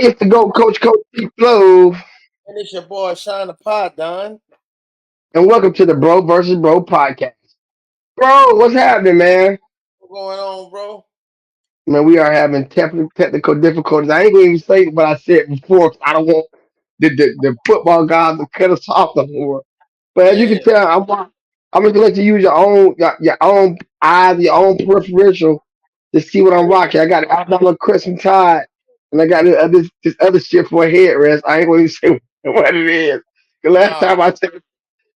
It's the GOAT Coach T Flow, And it's your boy Shine the Pod, Don. and welcome to the Bro versus Bro Podcast. Bro, what's happening, man? What's going on, bro? Man, we are having technical difficulties. I ain't gonna even say what I said before. 'Cause I don't want the football guys to cut us off no more. But as you can Yeah. tell, I'm just gonna let you use your own eyes, your own peripheral to see what I'm rocking. I got the Alabama Crimson Tide, and I got this other shit for a headrest. I ain't gonna even say what it is. The last Nah. time I said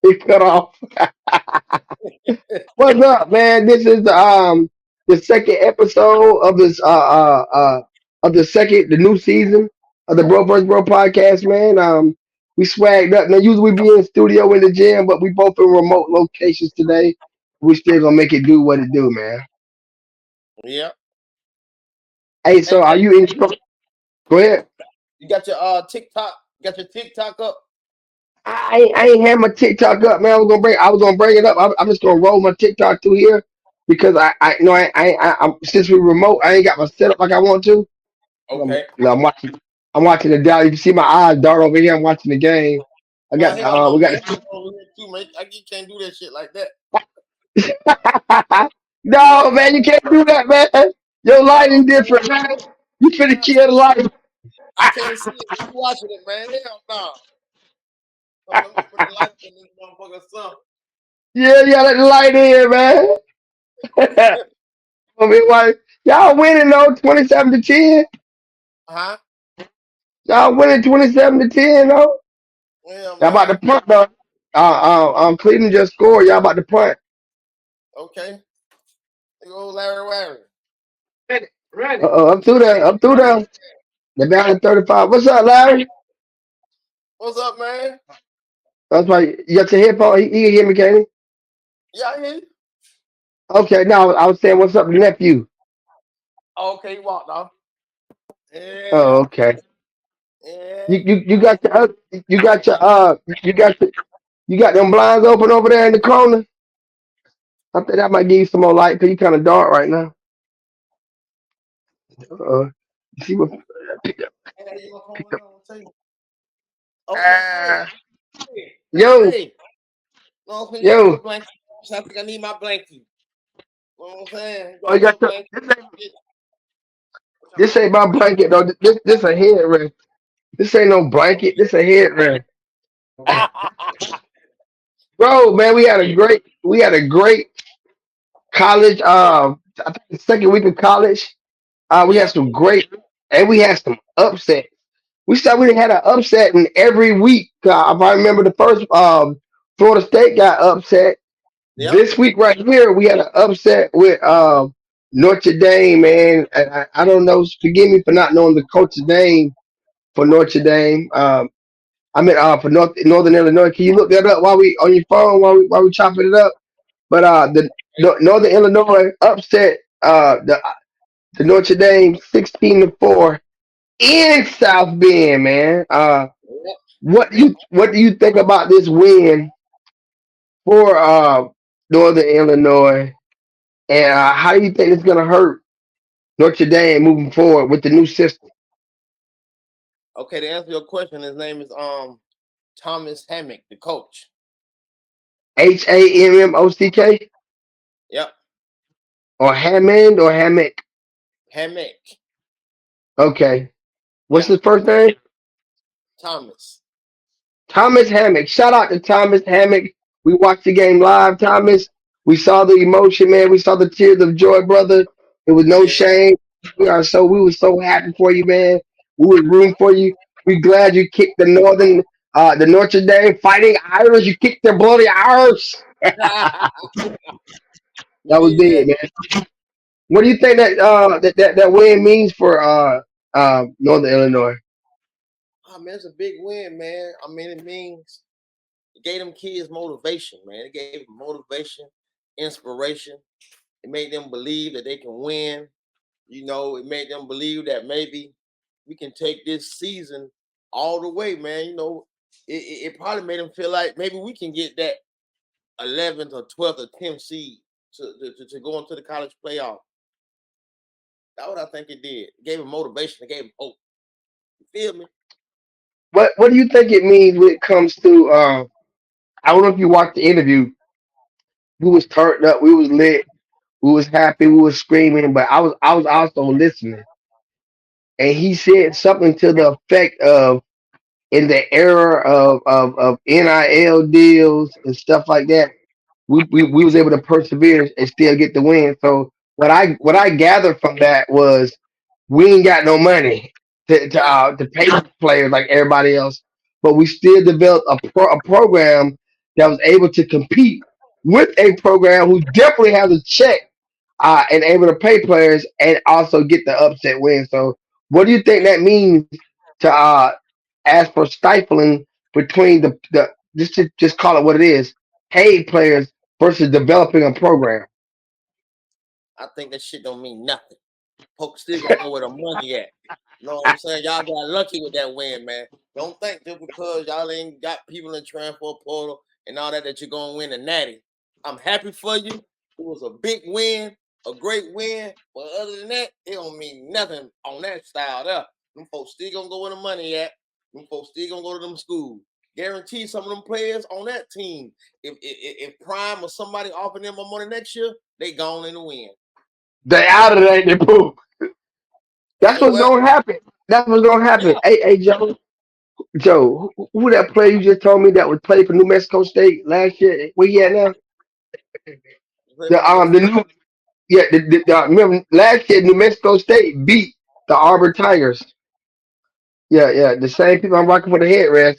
it cut off. What's up, man? This is the second episode of this of the new season of the Bro vs Bro podcast, man. We swagged up. Now usually we be in the studio in the gym, but we both in remote locations today. We still gonna make it do what it do, man. Yeah. Hey, so Hey, are hey, you in? Go ahead. you got your TikTok? Got your TikTok up? I ain't had my TikTok up, man. I was gonna bring it up. I'm just gonna roll my TikTok through here because I you know I'm since we remote, I ain't got my setup like I want to. Okay. I'm watching. I'm watching the Dallas. You can see my eyes dart over here. I'm watching the game. I Man, got. hell no, We man. got. Over here too, man. You can't do that shit like that. No, man, you can't do that, man. Your No, lighting different, man. You finna man. kill the light. I can't see it. You watching it, man. Hell no. So let me put the light in this motherfucker something. Yeah, you gotta let the light in, man. I mean, like, y'all winning though, 27-10. Huh? Y'all winning 27-10 though. Yeah, Y'all about to man. punt though. Cleveland just scored. Y'all about to punt. Okay. There goes Larry Larry. Up through there. Up through there. They're down at 35. What's up, Larry? What's up, man? That's right. You got your headphone. He can hear me, can he? Yeah, I hear you. Okay, now I was saying, what's up, nephew? Okay, you walked off. Oh, Yeah. okay. Yeah. You got your you got your you got them blinds open over there in the corner. I think that might give you some more light because you kind of dark right now. You see what? Hey, you want to Pick come up. on the table? Okay, hey, Uh, hey, yo, hey. No, you got your yo. blanket. I think I need my blanket. You know what I'm saying? You Oh, you got your got blanket. this ain't my blanket though. This a headrest. This ain't no blanket. This a headrest. Bro, man, we had a great college. I think the second week of college. We had Yeah, some great, and we had some upsets. We said we had an upset in every week. If I remember, the first Florida State got upset. yeah. This week right here, we had an upset with Notre Dame, man. And I don't know. Forgive me for not knowing the coach's name for Notre Dame. I mean, for Northern Illinois. Can you look that up while we on your phone while we chopping it up? But Northern Illinois upset the Notre Dame 16-4 in South Bend, man. Yeah. What do you think about this win for Northern Illinois, and how do you think it's gonna hurt Notre Dame moving forward with the new system? Okay, to answer your question, his name is Thomas Hammock, the coach. Hammock Yep, or Hammond or Hammock? Hammock. Okay, what's Yeah, his first name? Thomas. Thomas Hammock. Shout out to Thomas Hammock. We watched the game live, Thomas. We saw the emotion, man. We saw the tears of joy, brother. It was no Yeah. shame. We were so happy for you, man. We was rooting for you. We glad you kicked the Notre Dame Fighting Irish. You kicked their bloody Irish. We That was needed big, that. man. What do you think that win means for Northern Illinois? Oh man, it's a big win, man. I mean, it means it gave them kids motivation, man. It gave them motivation, inspiration. It made them believe that they can win. It made them believe that maybe we can take this season all the way, man. It probably made them feel like maybe we can get that 11th or 12th or 10th seed to go into the college playoff. That's what I think it did. It gave them motivation. It gave them hope. You feel me? What do you think it means when it comes to? I don't know if you watched the interview. We was turned up. We was lit. We was happy. We was screaming. But I was also listening, and he said something to the effect of, in the era of NIL deals and stuff like that, we was able to persevere and still get the win. So what I gathered from that was we ain't got no money Yeah, to pay players like everybody else, but we still developed a program that was able to compete with a program who definitely has a check, and able to pay players and also get the upset win. So what do you think that means to, as for stifling between the just call it what it is, paid players versus developing a program? I think that shit don't mean nothing. Poke still gonna go where the money at. You know what I'm saying? Y'all got lucky with that win, man. Don't think just because y'all ain't got people in transfer portal and all that that you're gonna win a natty. I'm happy for you. It was a big win, a great win. But other than that, it don't mean nothing on that style there. Them folks still gonna go where the money at. Them folks still gonna go to them schools. Guarantee some of them players on that team. If Prime or somebody offer them more money next year, they gone in the win. They out of there, they poop. That's And what's well, gonna happen. That's what's gonna yeah, happen. Hey, Joe, who that player you just told me that was played for New Mexico State last year? Where he at now? play for The New the Mexico. new yeah remember last year New Mexico State beat the Auburn Tigers. Yeah, the same people I'm rocking for the headrest.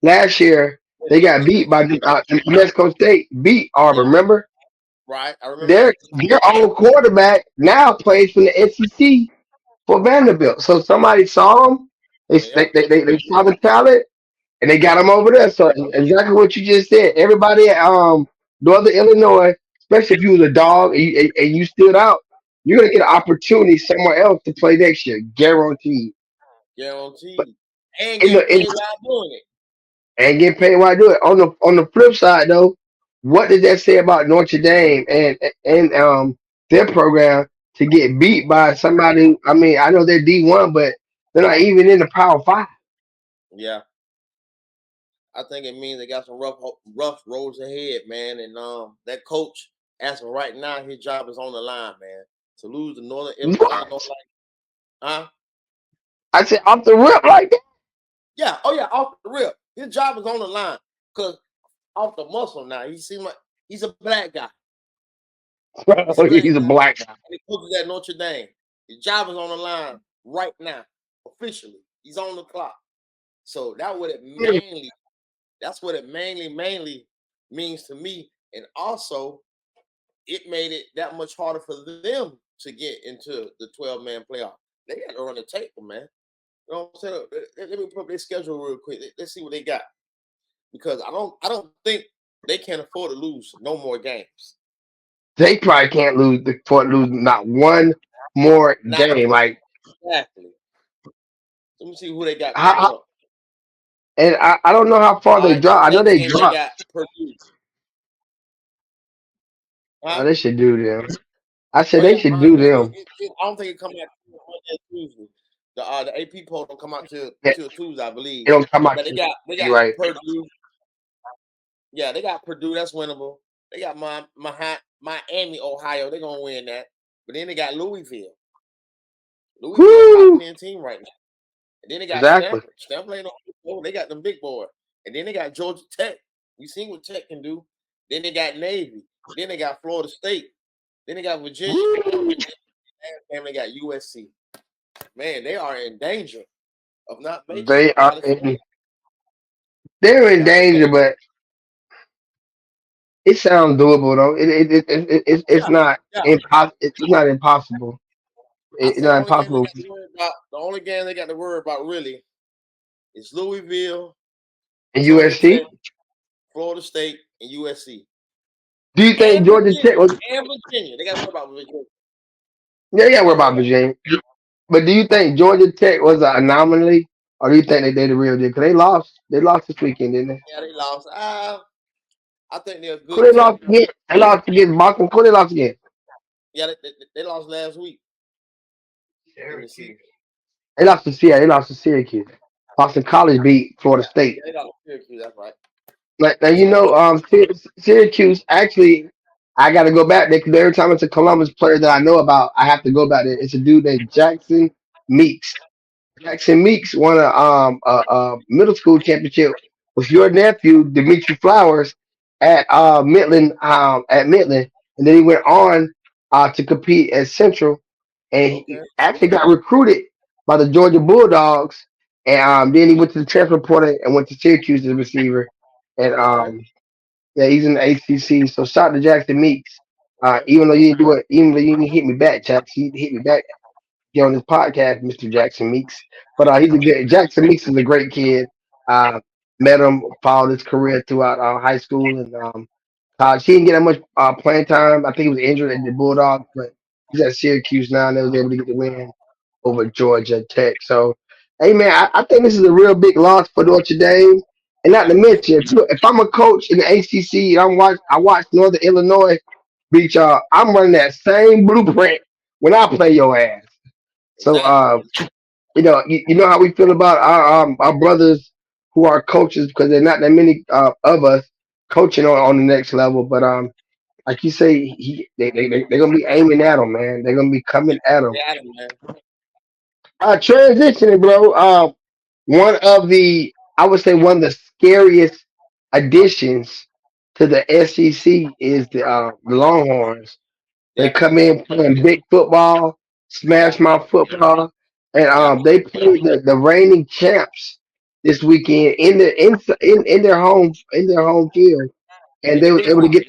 Last year they got beat by New Mexico State. Beat Yeah, Auburn. Remember right. I remember that. their own quarterback now plays from the SEC for Vanderbilt. So somebody saw him. Yeah, They saw the talent and they got him over there. So exactly what you just said. Everybody at Northern Illinois, especially if you was a dog and you stood out, you're gonna get an opportunity somewhere else to play next year, guaranteed. But guaranteed. And in getting the in paid while doing it. and get paid while I do it. On the flip side though, what does that say about Notre Dame and their program to get beat by somebody? I mean, I know they're D1, but they're not even in the Power Five. Yeah, I think it means they got some rough roads ahead, man. And that coach, as of right now, his job is on the line, man. To lose to Northern Illinois, What? like, huh? I said off the rip like Yeah, oh yeah, off the rip. His job is on the line. Cause off the muscle now, he seems like he's a black guy. He's a that. black He's a guy. black guy. And he coaches at Notre Dame. His job is on the line right now, officially. He's on the clock. So that's what it mainly means to me. And also, it made it that much harder for them to get into the 12-man playoff. They got to run the table, man. You know what I'm saying? Let me put up their schedule real quick. Let's see what they got. Because I don't think they can afford to lose no more games. They probably can't lose not one more Not game. Like exactly. Let me see who they got coming how, up. and I don't know how far All they right, this drop. I know next they game they dropped. got Purdue. Huh? They should do them. I Oh said they yeah, should do them. I don't think it come out till Monday or Tuesday. The AP poll don't come out till Yeah, till Tuesday, I believe. it don't come out. But they got You right. Purdue. Yeah, they got Purdue. That's winnable. They got Miami, Ohio. They're gonna win that. But then they got Louisville. Louisville, a top Woo! 10 team right now. And then they got Exactly. Stanford. Stanford ain't no. They got them big boys. And then they got Georgia Tech. We seen what Tech can do. Then they got Navy. Then they got Florida State. Then they got Virginia. Woo! And they got USC. Man, they are in danger of not making it. They They are got to in. They're they in got to danger, stay. but it sounds doable though. It's Yeah, not yeah. impossible. It's not impossible. I It's think the not only game they impossible. got to worry about, really is Louisville, And Georgia USC. Tech, Florida State, and USC. Do you think And Georgia Tech Virginia. was? And Virginia. They got to worry about Virginia. Yeah, yeah. They We're got to worry about about Virginia. But do you think Georgia Tech was an anomaly, or do you think they the real deal? Because they lost. They lost this weekend, didn't they? yeah, they lost. I think they're a Who good they team. lost again? They lost against Boston. Who they lost again? Yeah, they lost last week. Let me see. They lost to Seattle. They lost to Syracuse. Boston College beat Florida State. Yeah, they got Syracuse. That's right. Like now, Syracuse actually. I got to go back there because every time it's a Columbus player that I know about, I have to go back there. It's a dude named Jackson Meeks. Jackson Meeks won a middle school championship with your nephew Dimitri Flowers at Midland, and then he went on to compete at Central, and he Okay. actually got recruited by the Georgia Bulldogs, and then he went to the transfer portal and went to Syracuse as a receiver, and Okay. yeah, he's in the ACC. So shout out to Jackson Meeks. Even though Okay. you didn't do it, even though you didn't hit me back, Jackson, he hit me back get on this podcast, Mr. Jackson Meeks. But he's a good Jackson Meeks is a great kid. Uh, Met him, followed his career throughout high school and college. He didn't get that much playing time. I think he was injured at the Bulldogs, but he's at Syracuse now and they was able to get the win over Georgia Tech. So, hey man, I think this is a real big loss for Notre Dame. And not to mention, if I'm a coach in the ACC and I watch Northern Illinois beat y'all, I'm running that same blueprint when I play your ass. So Exactly. you know how we feel about our brothers who are coaches because there's not that many of us coaching on the next level. But like you say, they're gonna be aiming at them, man. They're gonna be coming at them. They had him, man. Transitioning, bro. One of the I would say one of the scariest additions to the SEC is the Longhorns. They come Definitely. in playing big football, Yeah. smash mouth football, and Yeah. they played the reigning champs this weekend in their home field, and In they the was big able to house. get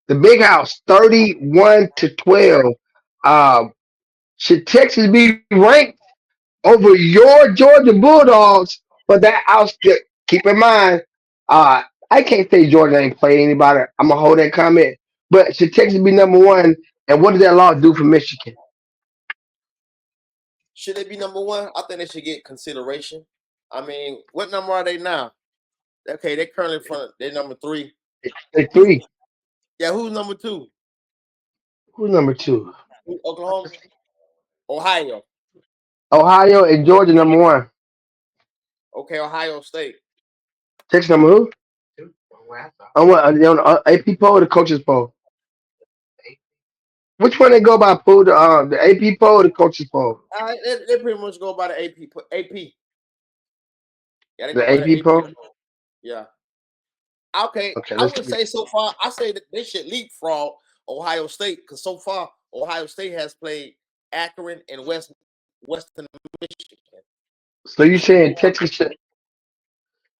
the big house 31-12. Um, should Texas be ranked over your Georgia Bulldogs? But that outskip, keep in mind, uh, I can't say Georgia ain't played anybody. I'm gonna hold that comment. But should Texas be number one? And what does that law do for Michigan? Should they be number one? I think they should get consideration. I mean, what number are they now? Okay, they're currently front. They're number three. They Who's three. yeah? Who's number two? Who's number two? Oklahoma, Ohio. Ohio and Georgia number one. Okay, Ohio State. Texas number who? On what? On the AP poll or the coaches poll? Which one they go by? Poll the AP poll or the coaches poll? They pretty much go by the AP. AP. Yeah, they The go by the AP AP. poll. Yeah. Okay, Okay, I let's would see. say so far. I say that they should leapfrog Ohio State because so far Ohio State has played Akron and Western Michigan. So you saying Texas should?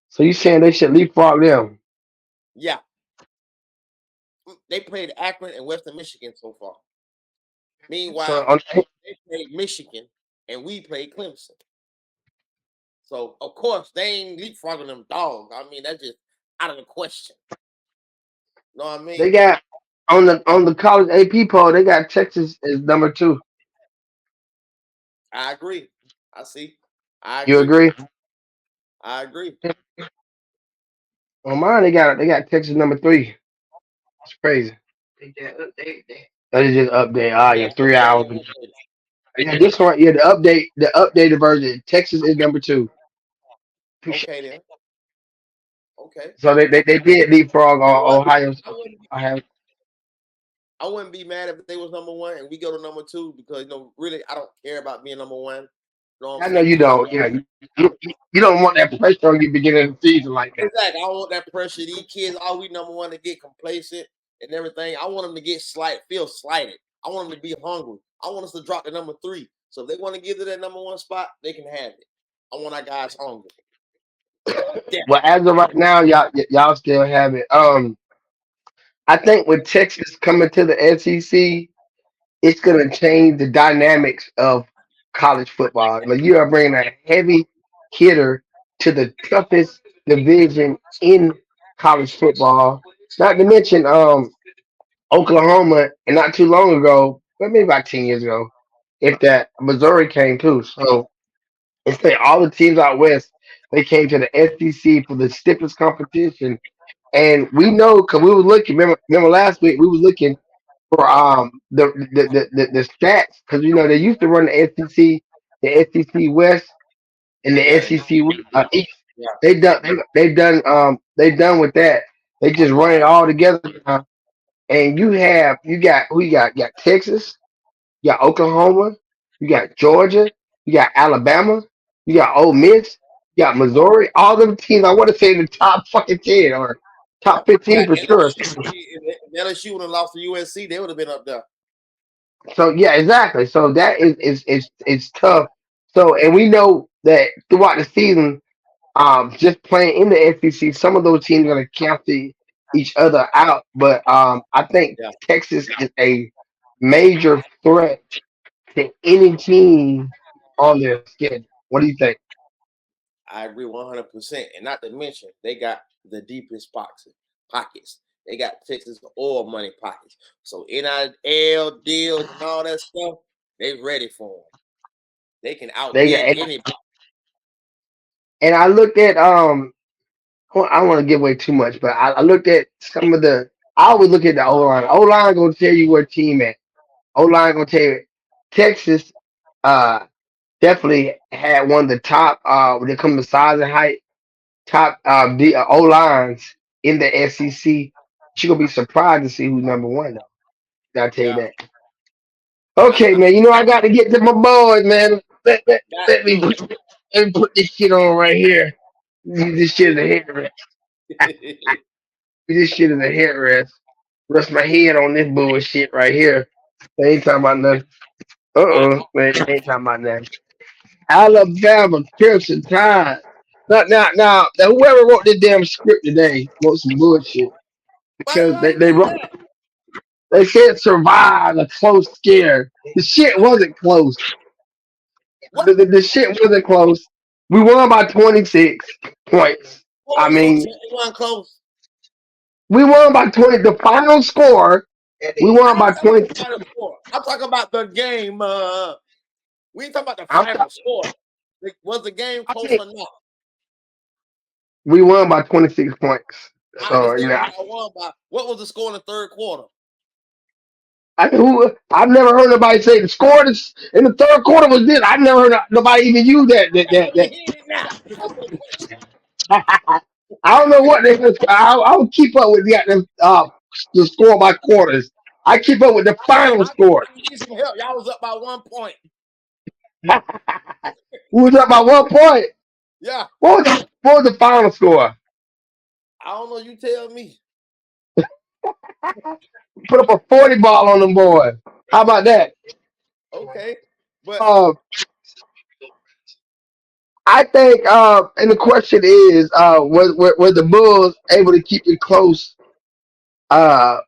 So you saying they should leapfrog them? Yeah, they played Akron and Western Michigan so far. So Meanwhile, on they played Michigan and we played Clemson. So of course they ain't leapfrogging them dogs. I mean that's just out of the question. You know what I they mean? got on the college AP poll, they got Texas as number two. I agree. I see. I You agree. agree? I agree. On mine, they got Texas number three. It's crazy. That is just update. Ah, Yeah, yeah, 3 hours. they updated. Yeah, this one, yeah, the updated version. Texas is number two. Appreciate Okay then. Okay. So they did leapfrog You know what? Ohio. I wouldn't I have. I wouldn't be mad if they was number one and we go to number two because really I don't care about being number one. You know what I'm I know saying? you Because don't. Yeah, you don't want that pressure on you beginning of the season like that. exactly, I don't want that pressure. These kids, all we number one to get complacent and everything. I want them to get feel slighted. I want them to be hungry. I want us to drop to number three. So if they want to give to that number one spot, they can have it. I want our guys hungry. Yeah. Well, as of right now, y'all still have it. I think with Texas coming to the SEC, it's gonna change the dynamics of college football. Like you are bringing a heavy hitter to the toughest division in college football. Not to mention, Oklahoma, and not too long ago, well, maybe about 10 years ago, if that Missouri came too. So it's like all the teams out west, they came to the SEC for the stiffest competition. And we know because we were looking. Remember last week we was looking for the stats because they used to run the SEC the SEC West and the Yeah, SEC East. yeah. They done with that. They just run it all together now. And you got who you got? You got Texas, you got Oklahoma, you got Georgia, you got Alabama, you got Ole Miss, you got Missouri. All them teams I want to say in the top fucking 10 or Yep. top You 15 got for sure. LSU. If LSU would have lost to USC, they would have been up there. So yeah, exactly. So that is tough. So and we know that throughout the season, just playing in the SEC, some of those teams are going to cancel each other out. But I think Yeah, Texas is a major threat to any team on their schedule. What do you think? I agree 100%. And not to mention, they got the deepest pockets. They got Texas oil money pockets. So NIL deals and all that stuff, they ready for them. They can They outbid anybody. and I looked at well, I don't want to give away too much, but I looked at some of the. I always look at the O line. O line gonna tell you where team at. O line gonna tell you. Texas uh definitely had one of the top when it comes to size and height top the O lines in the SEC. You're gonna be surprised to see who's number one though. I'll tell you Yeah. that. Okay, I'm man. You know I got to get to my boys, man. not. Let me let me put this shit on right here. This shit is a headrest. This shit is a headrest. Rest my head on this bullshit right here. They ain't talking about nothing. Man, they ain't talking about nothing. Alabama Crimson Tide. Now, whoever wrote this damn script today wrote some bullshit because Why you they do wrote that? they said survive a close scare. The shit wasn't close. What? The shit wasn't close. We won by 26 points. What I was close? mean, It wasn't close. we won by 20. The final score, we I won don't by care about the 20. final score. I'm talking about the game. We ain't talking about the I'm final score. Was the game I close think or not? we won by 26 points. I So understand yeah, what I won by. What was the score in the third quarter? I've never heard nobody say the score in the third quarter was this. I've never heard nobody even use that. Yeah, let me hear it now. That's your question. I don't know what they. I don't keep up with the score by quarters. I keep up with the final I need score. you need some help. Y'all was up by 1 point. We was up by 1 point. Yeah. What was the final score? I don't know. You tell me. Put up a 40 ball on them boys. How about that? Okay. But Uh, I think, and the question is, were the Bulls able to keep it close? Uh,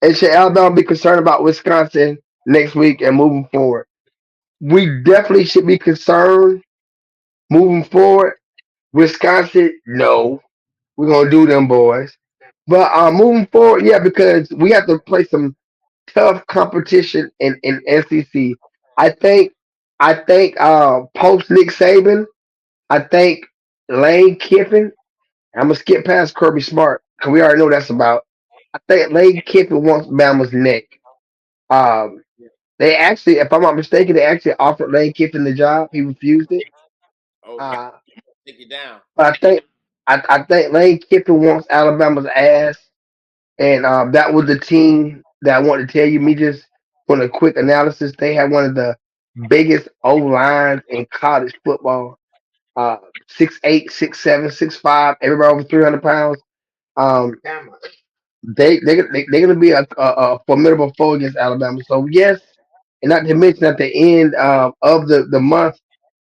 and should Alabama be concerned about Wisconsin next week and moving forward? We definitely should be concerned moving forward. Wisconsin, no, we're gonna do them boys. But moving forward, yeah, because we have to play some tough competition in SEC. I think post Nick Saban, I think Lane Kiffin. I'm gonna skip past Kirby Smart because we already know that's about. I think Lane Kiffin wants Bama's neck. Um, they actually, if I'm not mistaken, they actually offered Lane Kiffin the job. He refused it. okay, Uh, take it down. but I think Lane Kiffin wants Alabama's ass, and that was the team that I wanted to tell you. Me just on a quick analysis, they had one of the biggest O lines in college football. 6'8", 6'7", 6'5", everybody over 300 pounds. Um, they're gonna be a formidable foe against Alabama. So yes, and not to mention at the end of the month,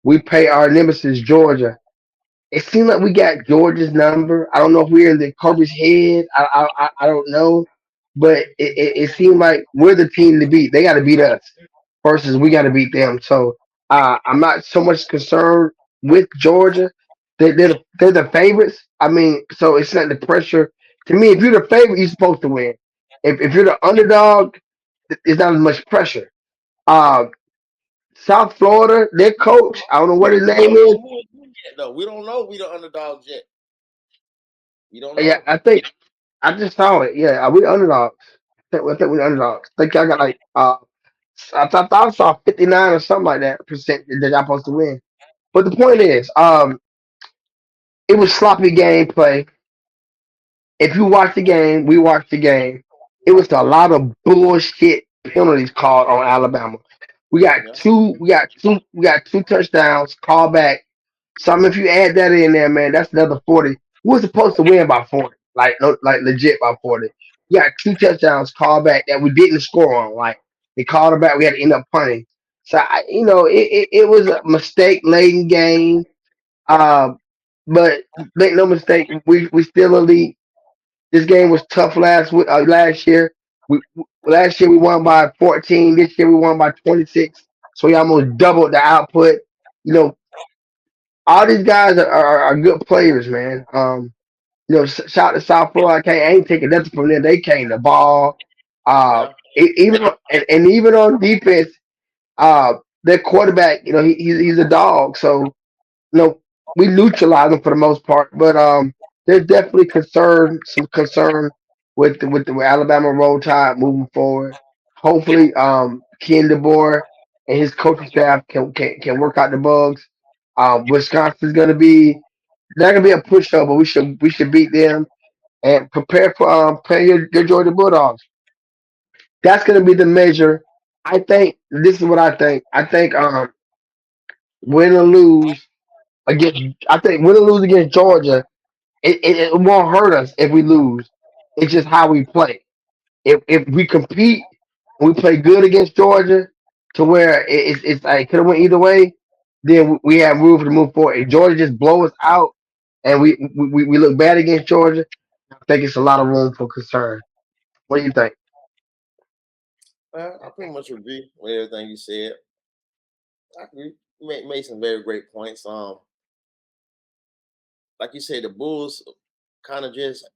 we pay our nemesis Georgia. It seems like we got Georgia's number. I don't know if we're in the Kobe's head. I don't know, but it seemed like we're the team to beat. They got to beat us versus we got to beat them. So I'm not so much concerned with Georgia. They're the favorites. I mean, so it's not the pressure. To me, if you're the favorite, you're supposed to win. If you're the underdog, it's not as much pressure. Uh, South Florida, their coach, I don't know what his We name don't is. know who it is yet, though. We don't know we the underdogs yet. We don't Yeah, know. I think I just saw it. Yeah, are we underdogs? I think we're underdogs. I think y'all got like thought I saw 59 or something like that percent that y'all supposed to win. But the point is, it was sloppy gameplay. If you watch the game, we watched the game. It was a lot of bullshit penalties called on Alabama. We got Yeah, two. We got two touchdowns called back. So if you add that in there, man, that's another 40. We were supposed to win by 40, like no, like legit by 40. We got two touchdowns called back that we didn't score on. Like they called it back, we had to end up punting. So it was a mistake laden game. Uh, but make no mistake, we still elite. This game was tough last year. Last year we won by 14. This year we won by 26. So we almost doubled the output. You know, all these guys are good players, man. Shout to South Florida. I ain't taking nothing from them. They came the ball. yeah. And even on defense, their quarterback, he's a dog. So we neutralize them for the most part, but there's definitely some concern with Alabama roll tide moving forward. Hopefully, Ken DeBoer and his coaching staff can work out the bugs. Wisconsin's gonna be not gonna be a pushover. We should beat them and prepare for playing your Georgia Bulldogs. That's gonna be the measure. I think this is what I think. I think win or lose against I think win or lose against Georgia, it won't hurt us if we lose. It's just how we play. If we compete and we play good against Georgia to where it's like could have went either way, then we have room to move forward. If Georgia just blow us out and we look bad against Georgia, I think it's a lot of room for concern. What do you think? I pretty much agree with everything you said. I agree. You made some very great points. Like you said, the Bulls kind of just,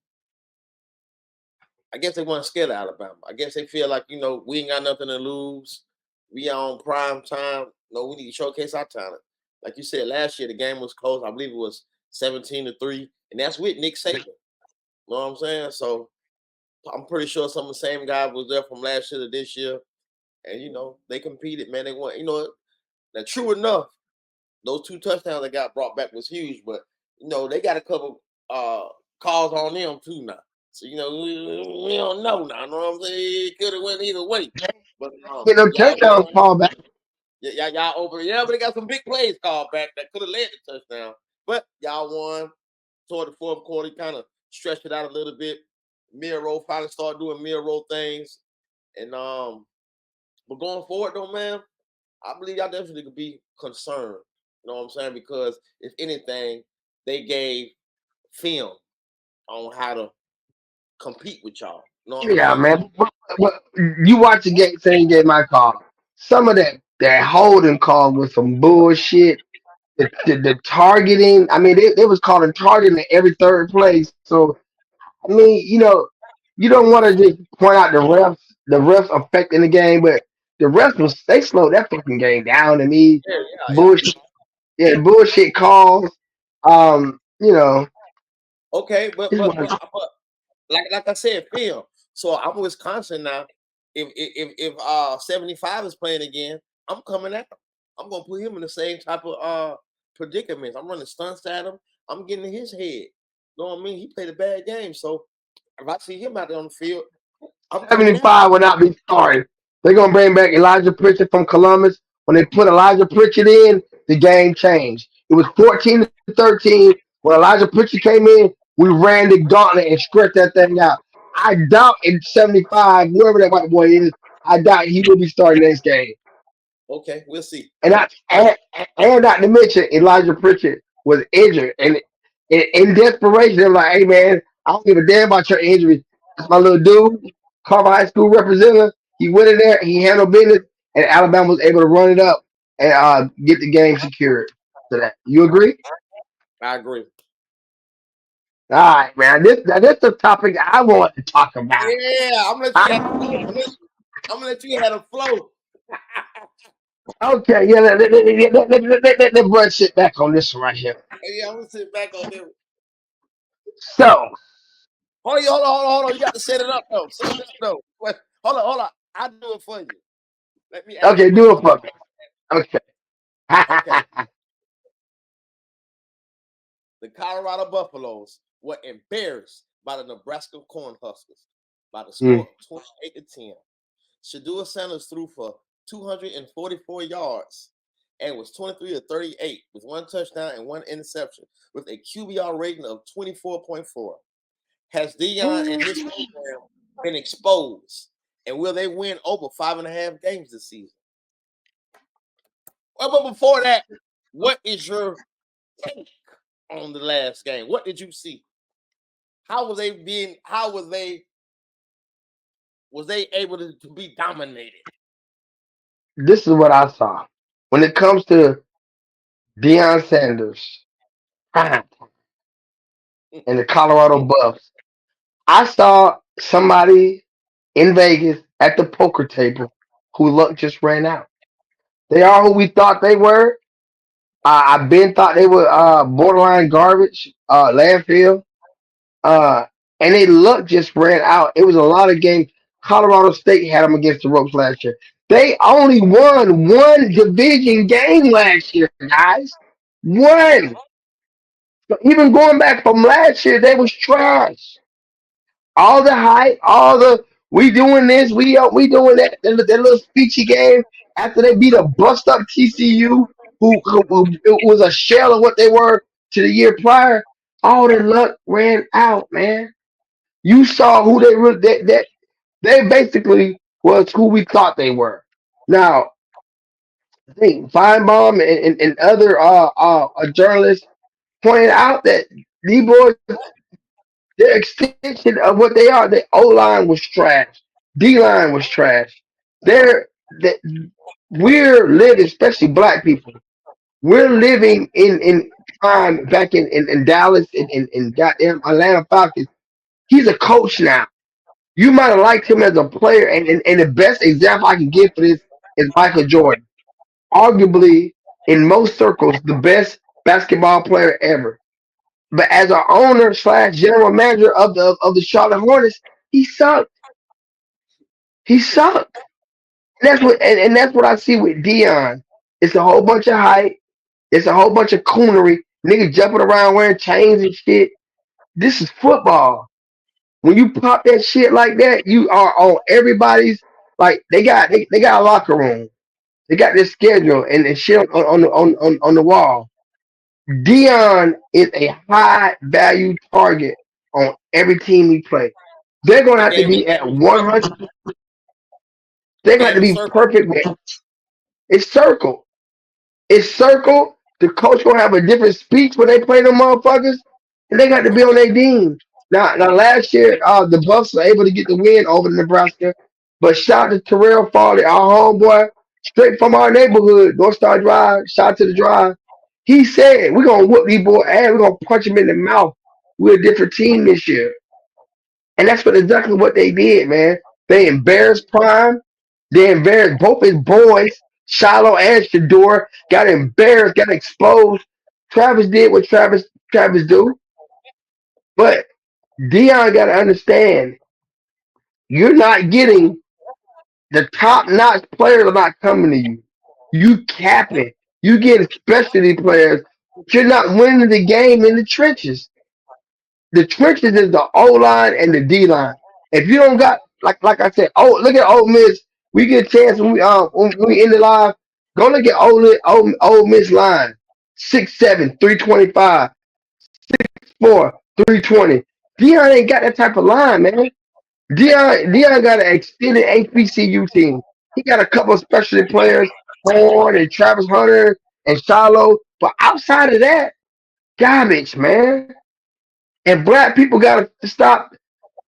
I guess they want to scare Alabama. I guess they feel like, we ain't got nothing to lose. We on prime time. No, we need to showcase our talent. Like you said, last year the game was close. I believe it was 17-3, and that's with Nick Saban. You know what I'm saying? So I'm pretty sure some of the same guys was there from last year to this year, and they competed. Man, they won. Now true enough, those two touchdowns that got brought back was huge, but they got a couple calls on them too now. So we don't know now. You know what I'm saying? It could have went either way. But Get them y'all touchdowns won. called back. Y'all over. Yeah, but they got some big plays called back that could have led to touchdown. But y'all won. Toward the fourth quarter, kind of stretched it out a little bit. Miro finally started doing Miro things, and but going forward though, man, I believe y'all definitely could be concerned. You know what I'm saying? Because if anything, they gave film on how to compete with y'all. You know what I'm Yeah, saying? man. But you watch the game, same game I call. Some of that holding call was some bullshit. The targeting. I mean, they was calling targeting every third play. So I mean, you don't want to just point out the refs affecting the game, but the refs they slowed that fucking game down to me. Yeah, yeah, yeah. Bullshit, yeah, bullshit calls. You know, Okay, but it's but one. but, but like I said, film. So I'm Wisconsin now. If 75 is playing again, I'm coming at him. I'm gonna put him in the same type of predicaments. I'm running stunts at him. I'm getting in his head. You know what I mean? He played a bad game. So if I see him out there on the field, I'm coming at him. 75 will not be sorry. They're gonna bring back Elijah Pritchard from Columbus. When they put Elijah Pritchard in, the game changed. It was 14-13. When Elijah Pritchard came in, we ran the gauntlet and stretched that thing out. I doubt in 75, whoever that white boy is, I doubt he will be starting next game. Okay, we'll see. And not to mention Elijah Pritchard was injured, and in desperation, they're like, "Hey man, I don't give a damn about your injury. That's my little dude, Carver High School representative. He went in there, he handled business, and Alabama was able to run it up and get the game secured." So that you agree? I agree. All right, man. This the topic I want to talk about. Yeah, I'm gonna let you have the flow. I, I'm gonna let you have the flow. okay, yeah. Let's run shit back on this one right here. Yeah, I'm gonna sit back on there. So. Hold on. You got to set it up though. Set it up though. Wait, hold on. I do it for you. Let me ask Okay, you do one it more for me. question. Okay. Okay, the Colorado Buffaloes were embarrassed by the Nebraska Cornhuskers by the Mm. score of 28-10. Shadua Sanders threw for 244 yards and was 23 of 38 with one touchdown and one interception with a QBR rating of 24.4. Has Dion and his program been exposed? And will they win over 5.5 games this season? Well, but before that, what is your take on the last game? What did you see? How was they being? How was they? Was they able to be dominated? This is what I saw. When it comes to Deion Sanders and the Colorado Buffs, I saw somebody in Vegas at the poker table who luck just ran out. They are who we thought they were. I've been thought they were borderline garbage, landfill. Uh, and they luck just ran out. It was a lot of games. Colorado State had them against the ropes last year. They only won one division game last year, guys. One. So even going back from last year, they was trash. All the hype, all the we doing this, we doing that little speechy game after they beat a bust up TCU who it was a shell of what they were to the year prior. All the luck ran out, man. You saw who they were. That they basically was who we thought they were. Now, I think Feinbaum and other journalists pointed out that these boys, their extension of what they are, the O line was trash, D line was trash. They're that we're living, especially black people. We're living in time back in Dallas in goddamn Atlanta Falcons. He's a coach now. You might have liked him as a player, and the best example I can give for this is Michael Jordan. Arguably, in most circles, the best basketball player ever. But as an owner slash general manager of the Charlotte Hornets, he sucked. He sucked. And that's what I see with Dion. It's a whole bunch of hype. It's a whole bunch of coonery. Niggas jumping around wearing chains and shit. This is football. When you pop that shit like that, you are on everybody's like they got a locker room. They got their schedule and shit on the wall. Dion is a high value target on every team we play. They're gonna The have to game, be at 100. the They're gonna have game to is be circle. perfect. It's circle. It's circle. The coach gonna have a different speech when they play them motherfuckers, and they got to be on their team. Now, last year, the Bucks were able to get the win over Nebraska, but shout out to Terrell Farley, our homeboy, straight from our neighborhood, North Star Drive. Shout out to the drive. He said, "We're gonna whoop these boys' ass. We're gonna punch them in the mouth. We're a different team this year." And that's what exactly what they did, man. They embarrassed Prime. They embarrassed both his boys, Shiloh and Shador. Got embarrassed, got exposed. Travis did what Travis do, but Dion got to understand you're not getting the top notch players are not coming to you. You capping. You get specialty players, but you're not winning the game in the trenches. The trenches is the O line and the D line. If you don't got like I said, oh look at Ole Miss. We get a chance when we in the live. Go look at Ole Miss line 6'7", 325, 4, 320. Dion ain't got that type of line, man. Dion got an extended HBCU team. He got a couple of specialty players, Horn and Travis Hunter and Shiloh. But outside of that, garbage, man. And black people gotta stop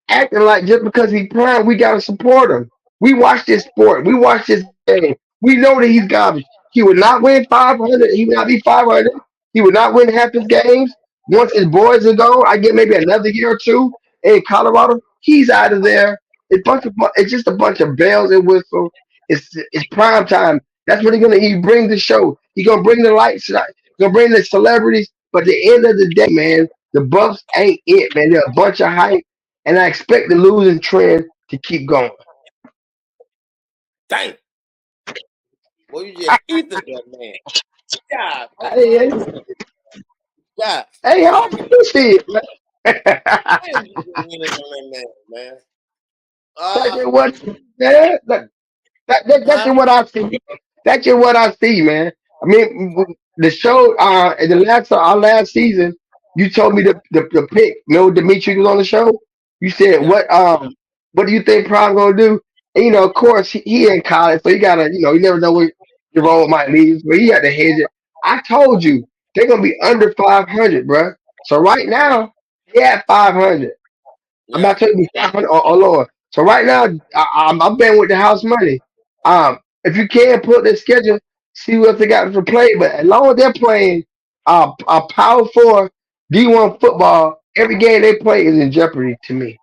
acting like just because he's playing, we gotta support him. We watch this sport. We watch this game. We know that he's garbage. He would not win 500. He would not be 500. He would not win half his games. Once his boys are gone, I get maybe another year or two in Colorado. He's out of there. It's just a bunch of bells and whistles. It's prime time. That's what he brings the show. He gonna bring the lights. He gonna bring the celebrities. But at the end of the day, man, the Bucks ain't it, man. They're a bunch of hype, and I expect the losing trend to keep going. Damn. Boy, you just eating that man. God, Hey, God. hey, Why how you this shit, man? winning on that man? That's Uh, just what, man. That's huh? just what I see. That's just what I see, man. I mean, the show, in the last our last season, you told me the pick. You know, Dimitri was on the show. You said Yeah, what do you think Prime gonna do? And you know, of course, he in college, so you gotta, you never know where your role might lead. But he had to hedge it. I told you they're gonna be under 500, bro. So right now, they at 500. I'm yeah. not telling you 500 or lower. So right now, I'm betting with the house money. If you can put their schedule, see what they got for play. But as long as they're playing a Power Four D1 football, every game they play is in jeopardy to me.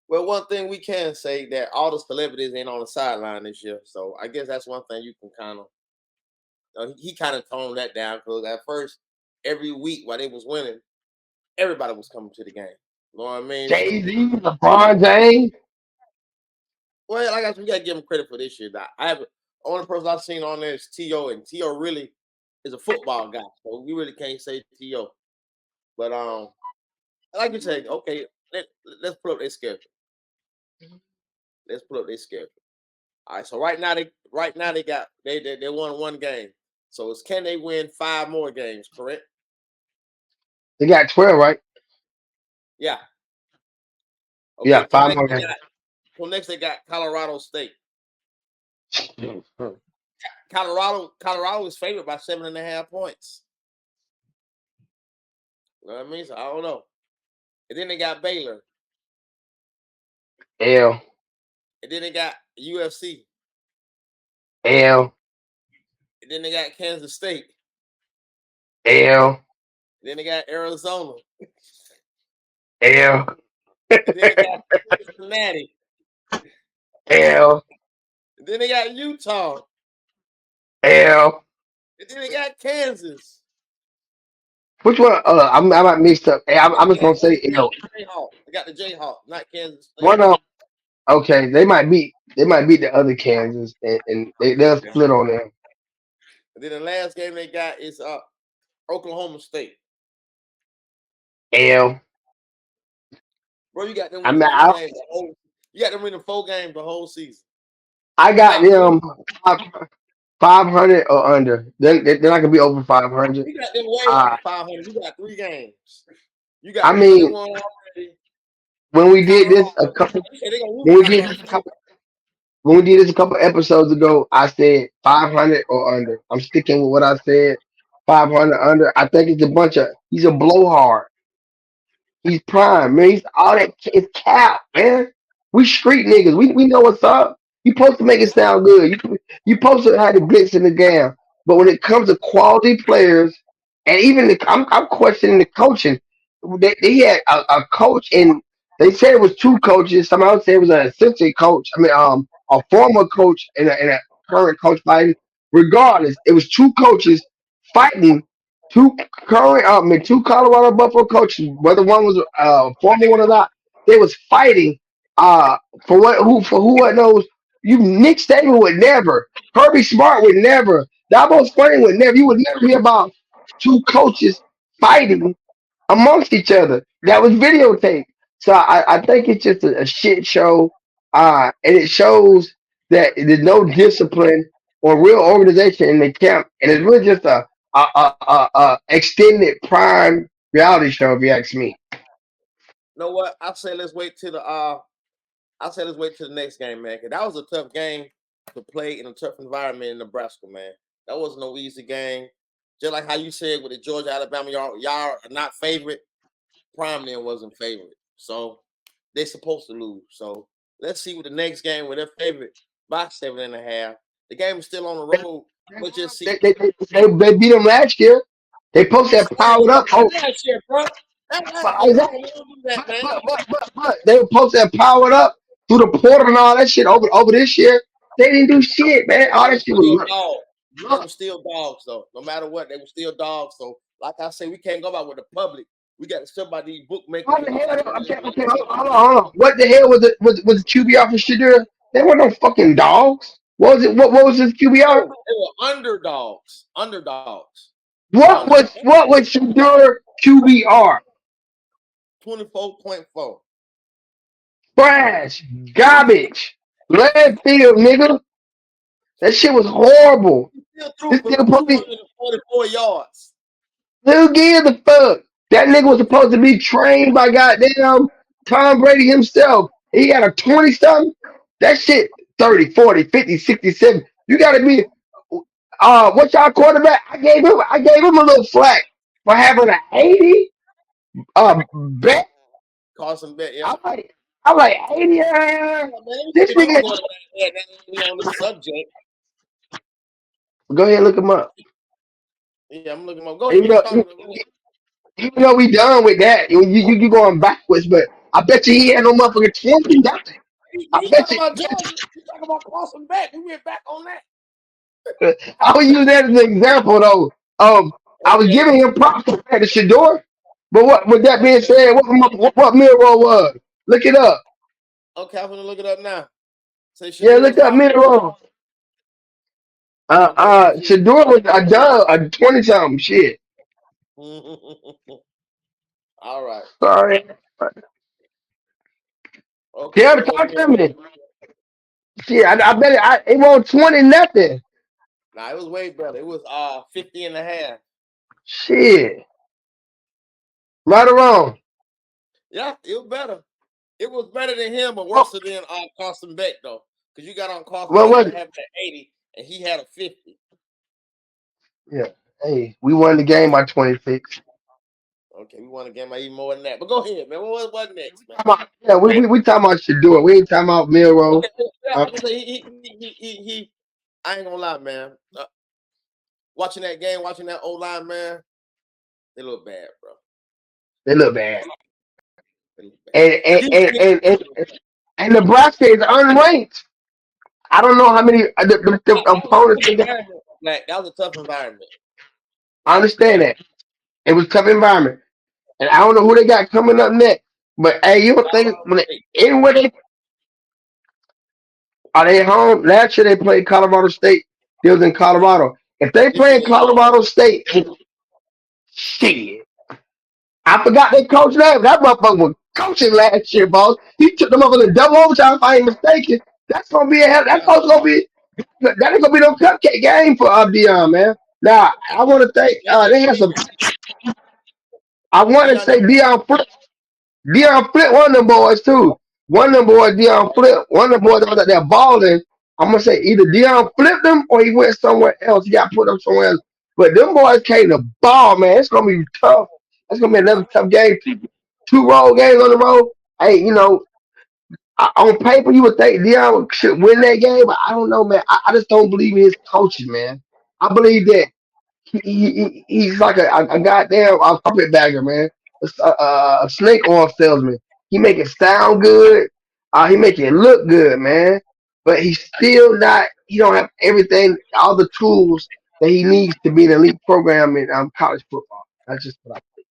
Well, one thing we can say that all the celebrities ain't on the sideline this year, so I guess that's one thing you can kind of. He kind of toned that down because at first, every week while they was winning, everybody was coming to the game. You know what I mean? Jay So, Z, LeBron James, well, like I said, we gotta give him credit for this year. I have only person I've seen on there is To, and To really is a football guy, so we really can't say To. But like you said, okay, let's put up their schedule. Let's put up their schedule. All right, so right now they got they won one game. So it's can they win 5 more games? Correct? they got 12, right? Yeah. Okay. Yeah, five more games. So next they got Colorado State. Mhm. Colorado is favored by 7.5 points. You know what I mean? So I don't know. And then they got Baylor. L, And then they got UFC. L, And then they got Kansas State. L, And then they got Arizona. L, And then they got Cincinnati. L, And then they got Utah. L. And then they got Kansas. Which one? I might mixed up. Hey, I'm just gonna say L. Jayhawk. They got the Jayhawk, not Kansas State. One of Okay, they might beat the other Kansas, and they'll Yeah. split on them. And then the last game they got is Oklahoma State. L. Bro, you got them I winning mean, three games. You got them winning 4 games the whole season. I got Not one. them 500 or under. They're not gonna be over 500. You got them way Uh, over 500. You got 3 games. You I got the big mean, one already. when we did this Colorado. You said they gonna lose when we did Colorado. this a couple, when we did this a couple episodes ago, I said 500 or under. I'm sticking with what I said. 500 under. I think it's a bunch of. He's a blowhard. He's prime, man. He's all that. It's cap, man. We street niggas. We know what's up. You supposed to make it sound good. You supposed to have the glitz in the game. But when it comes to quality players, and even I'm questioning the coaching. They had a coach, and they said it was two coaches. Somebody else said it was an assistant coach. I mean, a former coach and a current coach fighting. Regardless, it was two coaches fighting two two Colorado Buffalo coaches, whether one was former one or not, they was fighting uh for who what knows. You Nick Saban would never, Kirby Smart would never, Dabo Swain would never. You would never hear about two coaches fighting amongst each other. That was videotaped. So I think it's just a shit show. And it shows that there's no discipline or real organization in the camp, and it's really just a extended prime reality show, if you ask me. You know what? I say let's wait till the next game, man. Cause that was a tough game to play in a tough environment in Nebraska, man. That wasn't no easy game. Just like how you said with the Georgia Alabama, y'all are not favorite. Prime then wasn't favorite. So they're supposed to lose. So let's see what the next game where they're favorite by 7.5. The game is still on the road. We'll just see. They beat them last year. They posted that powered up. Oh, Last year, bro. That's last but, year. We don't do that, man. they were posted that powered up through the portal and all that shit over this year. They didn't do shit, man. All They that were shit still was dogs. They were look. still dogs, though. No matter what, they were still dogs. So, like I say, we can't go by with the public. We got to step by these bookmakers What the and hell? these Okay, hold on. What the hell was the QB officer doing? They were no fucking dogs. What was it? What was his QBR? They were underdogs. Underdogs. What was Shador QBR? 24.4. Trash, garbage, landfill, nigga. That shit was horrible. He still threw This for nigga supposed to be 244 yards. who gives a fuck? That nigga was supposed to be trained by goddamn Tom Brady himself. He got a 20 something. That shit 30, 40, 50, 67. You gotta be what's y'all quarterback? I gave him a little flack for having an 80 bet. Carson Bet, yeah. I'm like 80 Oh, man, let me this see my nigga quarterback. Yeah, now we on the subject. go ahead and look him up. Yeah, I'm looking up. Go ahead, Even keep though, talking. even though we done with that, you going backwards, but I bet you he had no motherfucking 20 nothing. I You bet talking you about Georgia? You talking about Carson Bet? We went back on that. I would use that as an example though. I was Okay. giving him props compared to Shador, but what with that being said, what Miro was? Look it up. Okay, I'm gonna look it up now. Say Yeah, Shador look was up how? Miro. Okay, let me see. Shador was a dub, a 20 something shit. All right. Sorry. Okay, Damn, let me go talk here. to me. Shit, I bet it won't 20 nothing. Nah, it was way better. It was 50 and a half. Shit. Right or wrong? Yeah, it was better. It was better than him, but Oh, worse than Carson Beck though, because you got on Carson what Beck was for it? having an 80 and he had a 50. Yeah. Hey, we won the game by 26. Okay, we won a game by even more than that. But go ahead, man. What next, man? Yeah, we talking about Shador. We ain't talking about Miro. Okay, yeah, Uh, I can say he I ain't gonna lie, man. Watching that game, watching that O line, man, they look bad, bro. they look bad. They look bad. And The and, and, defense, and, and, and Nebraska is unranked. I don't know how many the that was a opponents tough they got. environment. Like, that was a tough environment. I understand that. It was a tough environment. And I don't know who they got coming up next. But hey, you don't think Colorado when State. anywhere they are they home? Last year they played Colorado State. They was in Colorado. If they This play in year they lost. Colorado State, shit. I forgot their coach name. That motherfucker was coaching last year, boss. He took them up in the double overtime, if I ain't mistaken. That's gonna be a hell. That's Yeah, gonna be that ain't gonna be no cupcake game for Dion, man. Now I want to think they they had some. I want to Dion say never. Dion Flip, one of them boys too. One of them boys, Dion Flip, one of them boys that was out there balling. I'm gonna say either Dion flipped them or he went somewhere else. He got put up somewhere else. But them boys came to ball, man. It's gonna be tough. It's gonna be another tough game. Two road games on the road. Hey, on paper you would think Dion should win that game, but I don't know, man. I just don't believe in his coaching, man. I believe that he's like a goddamn carpetbagger, man. A snake oil salesman. He make it sound good. He make it look good, man. But he's still not. He don't have everything, all the tools that he needs to be an elite program in college football. That's just what I think.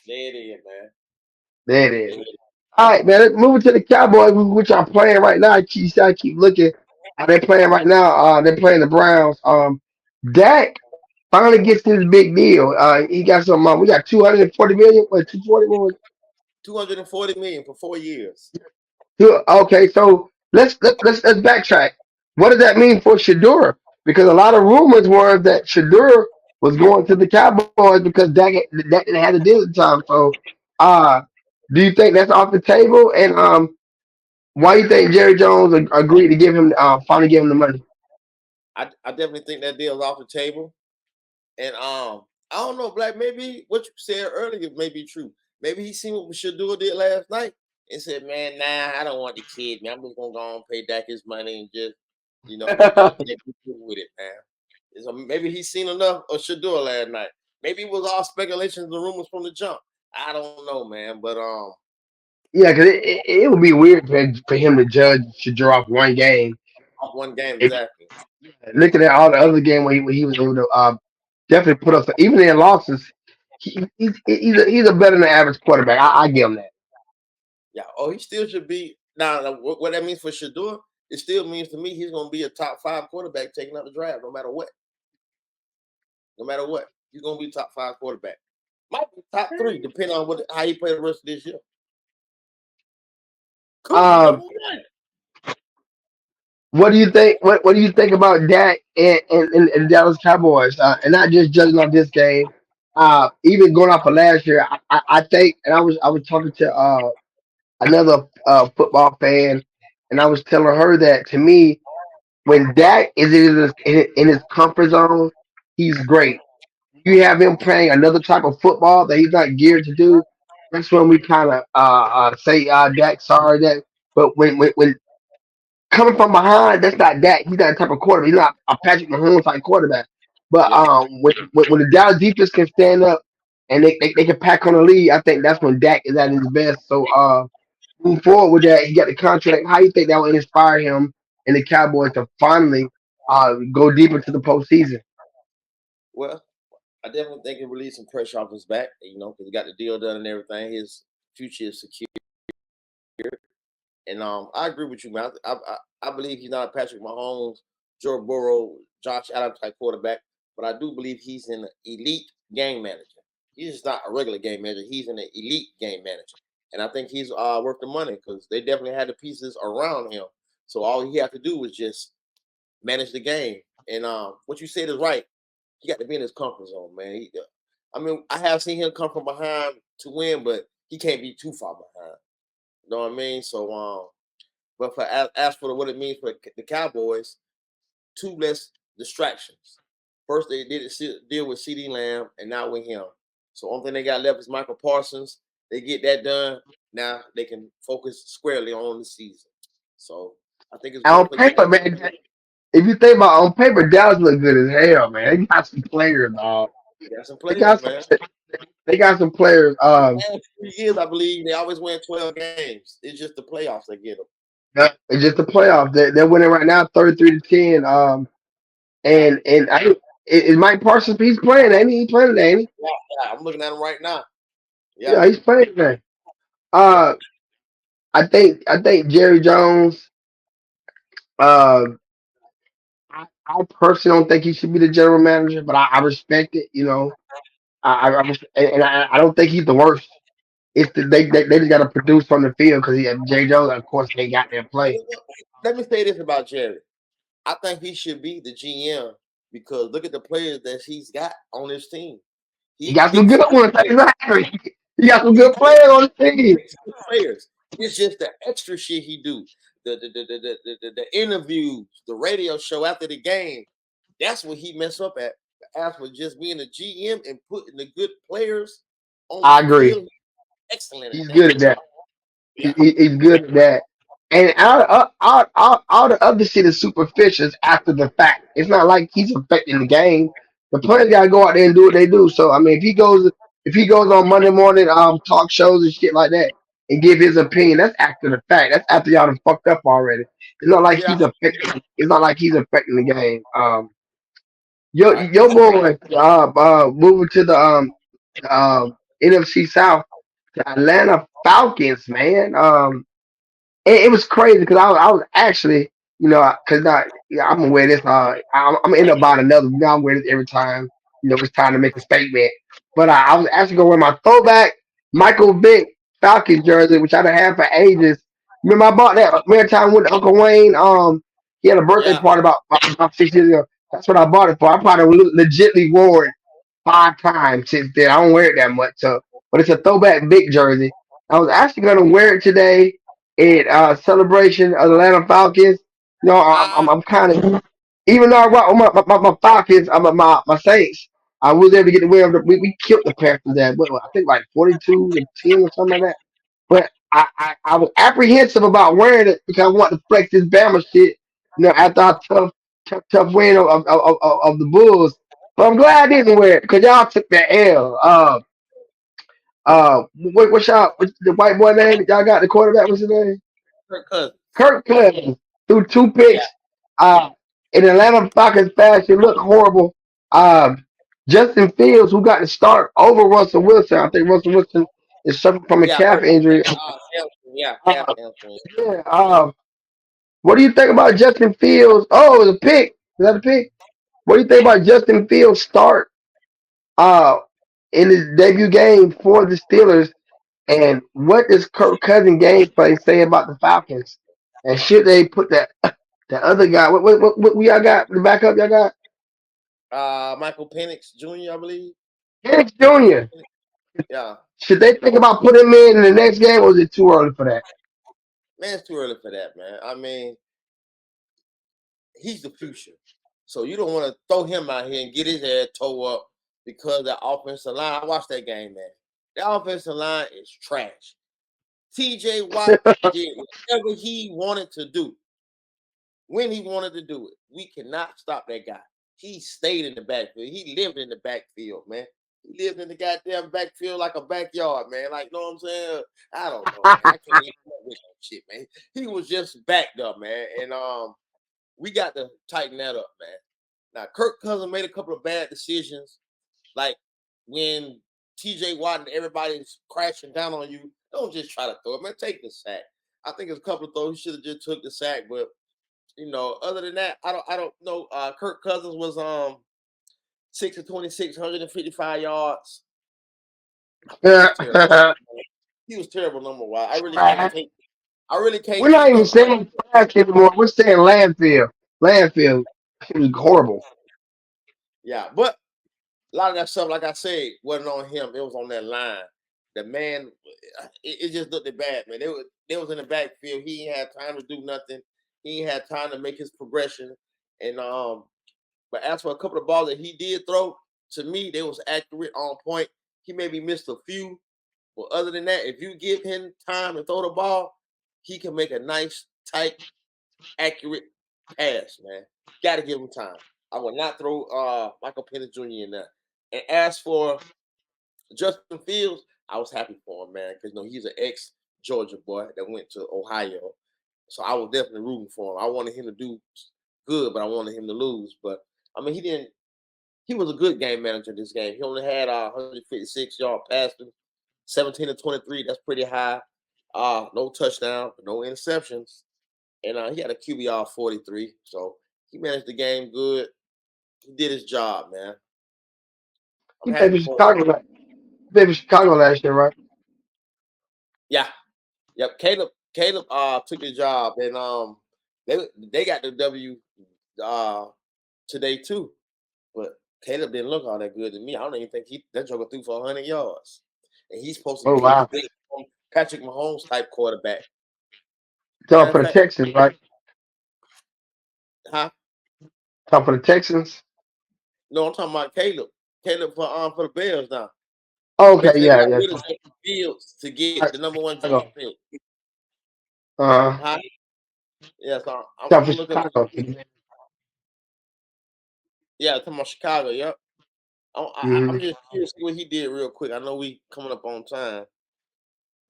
There it is, man. There it is. There it is. All right, man. Let's move to the Cowboys, which are playing right now. I keep looking. They're playing right now. They're playing the Browns. Dak finally gets his big deal. He got some. We got 240 million. What 240? What was 240 million for 4 years. Okay, so let's backtrack. What does that mean for Shador? Because a lot of rumors were that Shador was going to the Cowboys because Dak didn't have the deal at the time. So, uh, do you think that's off the table? And why do you think Jerry Jones agreed to give him finally give him the money? I definitely think that deal's off the table. And I don't know, Black. Maybe what you said earlier may be true. Maybe he seen what Shador did last night and said, "Man, nah, I don't want the kid, man. I'm just gonna go and pay Dak his money and just, let me do with it, man." So maybe he seen enough of Shador last night. Maybe it was all speculations and rumors from the jump. I don't know, man. But Yeah, because it would be weird for him to judge Shador off one game. off one game If exactly. looking at all the other game where he was able to definitely put up even in losses, he's a better than average quarterback. I give him that. Yeah. Oh, he still should be. Now, what that means for Shador? it still means to me he's going to be a top 5 quarterback taking out the draft, no matter what. No matter what, he's going to be top 5 quarterback. Might be top 3, depending on how he play the rest of this year. Could be Um, number 1. what do you think? What do you think about Dak and Dallas Cowboys? And not just judging off this game, even going off of last year. I think, and I was talking to another football fan, and I was telling her that to me, when Dak is in his comfort zone, he's great. You have him playing another type of football that he's not geared to do. That's when we kind of say, Dak, sorry, Dak. But when coming from behind, that's not Dak. He's not the type of quarterback. He's not a Patrick Mahomes type quarterback. But Yeah. when the Dallas defense can stand up and they can pack on the lead, I think that's when Dak is at his best. So moving forward with that, he got the contract. How you think that will inspire him and the Cowboys to finally go deep into the postseason? Well, I definitely think it relieved some pressure off his back, because he got the deal done and everything. His future is secure. And I agree with you, man. I believe he's not a Patrick Mahomes, Joe Burrow, Josh Allen type quarterback, but I do believe he's an elite game manager. He's just not a regular game manager. He's an elite game manager, and I think he's worth the money because they definitely had the pieces around him. So all he had to do was just manage the game. And what you said is right. He got to be in his comfort zone, man. I mean, I have seen him come from behind to win, but he can't be too far behind. You know what I mean? So, but as for what it means for the Cowboys, 2 less distractions. First, they did deal with CD Lamb, and now with him. So, only thing they got left is Michael Parsons. They get that done. Now they can focus squarely on the season. So, I think it's And good on for paper, Dallas. man, if you think about on paper, Dallas look good as hell, man. They got some players, dog. They got some They players, got some. man. They got some players. Last 3 years, I believe they always win 12 games. It's just the playoffs that get them. It's just the playoffs. They're winning right now, 33-10. Yeah, And is Mike Parsons? He's playing, ain't he? He's playing, ain't he? yeah, yeah. I'm looking at them right now. Yeah, Yeah, he's playing today. yeah. Uh, I think Jerry Jones. Uh, I personally don't think he should be the general manager, but I respect it. I don't think he's the worst. It's they just got to produce on the field because Jerry Jones, of course, ain't got their play. Let me say this about Jerry. I think he should be the GM because look at the players that he's got on his team. He He got some picks good good ones. players. Exactly. He got some He good picks, players on the team. picks good players. It's just the extra shit he do. The interviews, the radio show after the game. That's what he mess up at. As for just being a GM and putting the good players on the I agree. field, he's excellent at He's that. good at that. Yeah. He's good at that. And all the other shit is superficial after the fact. It's not like he's affecting the game. The players gotta go out there and do what they do. So I mean, if he goes on Monday morning talk shows and shit like that and give his opinion, that's after the fact. That's after y'all done fucked up already. It's not like Yeah. he's affecting. It's not like he's affecting the game. Your Right. your boy moving to the NFC South, the Atlanta Falcons, man. It was crazy because I was actually, because I'm gonna wear this. I'm gonna end up buying another. I'm wear this every time. It's time to make a statement. But I was actually gonna wear my throwback Michael Vick Falcons jersey, which I've had for ages. Remember I bought that. Remember time with Uncle Wayne? He had a birthday Yeah. party about 6 years ago. That's what I bought it for. I probably legitly wore it 5 times since then. I don't wear it that much, so but it's a throwback Vic jersey. I was actually gonna wear it today in celebration of the Atlanta Falcons. Ah, I'm kind of even though I rock with my Falcons, my Saints. I was able to get the win. We killed the Panthers at I think like 42-10 or something like that. But I was apprehensive about wearing it because I want to flex this Bama shit. After our tough win of the Bulls. But I'm glad I didn't wear it because y'all took the L. What's the white boy name? Y'all got the quarterback. What's his name? Kirk Cousins. Kirk Cousins threw two Yeah. picks. Uh, in Atlanta Falcons fashion, looked horrible. Um, Justin Fields, who got the start over Russell Wilson. I think Russell Wilson is suffering from a Yeah. calf injury. Hamstring. Yeah. Calf Uh, hamstring. yeah, What do you think about Justin Fields? Oh, it was a pick. Is that a pick? What do you think about Justin Fields' start uh in his debut game for the Steelers? And what does Kirk Cousins gameplay say about the Falcons? And should they put that the other guy? What y'all got? The backup y'all got? Michael Penix Jr., I believe. Penix Michael Jr. Penix. Yeah, Should they think about putting him in the next game, or is it too early for that? man, it's too early for that, man. I mean, he's the future. So you don't want to throw him out here and get his head tore up because the offensive line. I watched that game, man. The offensive line is trash. TJ Watt did whatever he wanted to do when he wanted to do it. We cannot stop that guy. He stayed in the backfield. He lived in the backfield, man. He lived in the goddamn backfield like a backyard, man. Like, know what I'm saying? I don't know, man. I can't even come up with that shit, man. He was just backed up, man. And we got to tighten that up, man. Now, Kirk Cousins made a couple of bad decisions, like when TJ Watt and everybody's crashing down on you. Don't just try to throw it, man. Take the sack. I think it's a couple of throws. He should have just took the sack, but other than that, I don't know. Kirk Cousins was 6 of 26, 155 yards. He was terrible. He was terrible number one. I really can't take. I really can't We're not take even him. saying trash anymore. We're saying landfill. Landfill. It was horrible. Yeah, but a lot of that stuff, like I said, wasn't on him. It was on that line. The man, it just looked bad, man. They was in the backfield. He ain't had time to do nothing. He ain't had time to make his progression. And but as for a couple of balls that he did throw, to me, they was accurate, on point. He maybe missed a few, but other than that, if you give him time to throw the ball, he can make a nice, tight, accurate pass, man. Got to give him time. I will not throw Michael Penix Jr. in there. And as for Justin Fields, I was happy for him, man, because he's an ex Georgia boy that went to Ohio. So I was definitely rooting for him. I wanted him to do good, but I wanted him to lose. But I mean, he didn't. He was a good game manager this game. He only had 156-yard passing, 17 to 23. That's pretty high. No touchdown, no interceptions, and he had a QBR 43. So he managed the game good. He did his job, man. I'm He played happy for for him. Chicago. He played for Chicago last year, right? Yeah, yep. Caleb took the job, and they got the W uh today too. But Caleb didn't look all that good to me. I don't even think that joker threw for 100 yards, and he's supposed to Oh be the wow. big Patrick Mahomes type quarterback. Talking Matter of for the fact, Texans, right? huh? Talking for the Texans. No, I'm talking about Caleb. Caleb for the Bears now. Okay, Basically, they yeah, got yeah. rid of Justin Fields to get the number one draft Chicago. pick. Uh, Huh? Yeah, so I'm talking for looking. Chicago. Yeah, talking about Chicago. Yep. I'm Mm-hmm. just curious to see what he did real quick. I know we coming up on time.